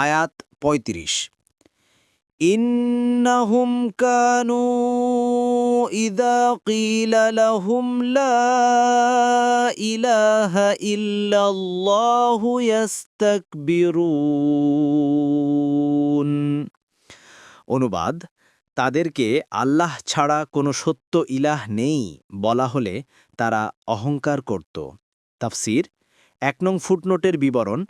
আয়াত ৩৫। ইন্নাহুম কানু ইযা ক্বিলা লাহুম লা ইলাহা ইল্লাল্লাহু ইস্তাকবিরুন। অনুবাদ: তাদেরকে আল্লাহ ছাড়া কোনো সত্য ইলাহ নেই বলা হলে তারা অহংকার করত। তাফসীর: ১ নং ফুটনোটের বিবরণ: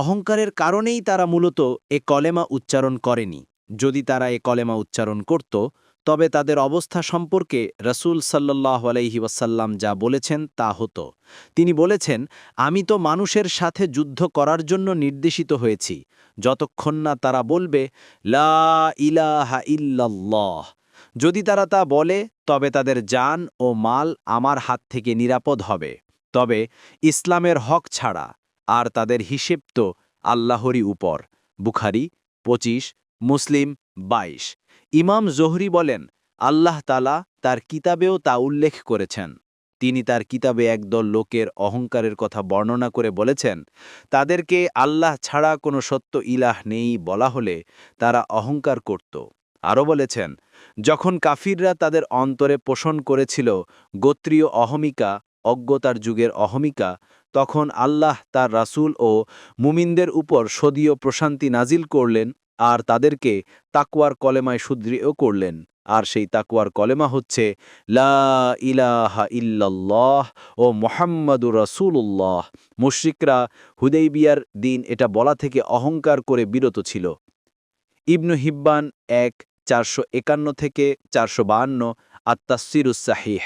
অহংকারের কারণেই তারা মূলত এ কলেমা উচ্চারণ করেনি। যদি তারা এ কলেমা উচ্চারণ করত, তবে তাদের অবস্থা সম্পর্কে রাসূল সাল্লাল্লাহু আলাইহি ওয়াসাল্লাম যা বলেছেন তা হতো। তিনি বলেছেন, আমি তো মানুষের সাথে যুদ্ধ করার জন্য নির্দেশিত হয়েছি যতক্ষণ না তারা বলবে লা ইলাহা ইল্লাল্লাহ। যদি তারা তা বলে, তবে তাদের জান ও মাল আমার হাত থেকে নিরাপদ হবে, তবে ইসলামের হক ছাড়া। আর তাদের হিসেব তো আল্লাহরই উপর। বুখারী ২৫, মুসলিম ২২। ইমাম জোহরি বলেন, আল্লাহ তাআলা তার কিতাবেও তা উল্লেখ করেছেন। তিনি তার কিতাবে একদল লোকের অহংকারের কথা বর্ণনা করে বলেছেন, তাদেরকে আল্লাহ ছাড়া কোনো সত্য ইলাহ নেই বলা হলে তারা অহংকার করত। আরও বলেছেন, যখন কাফিররা তাদের অন্তরে পোষণ করেছিল গোত্রীয় অহমিকা, অজ্ঞতার যুগের অহমিকা, তখন আল্লাহ তার রাসূল ও মুমিনদের উপর সদীয় প্রশান্তি নাজিল করলেন আর তাদেরকে তাকওয়ার কলেমায় সুদৃঢ় করলেন। আর সেই তাকওয়ার কলেমা হচ্ছে লা ইলাহা ইল্লাল্লাহ ও মুহাম্মাদুর রাসূলুল্লাহ। মুশরিকরা হুদাইবিয়ার দিন এটা বলা থেকে অহংকার করে বিরত ছিল। ইবনু হিব্বান ১, ৪৫১ থেকে ৪৫২, আত-তাফসীরুস সাহিহ।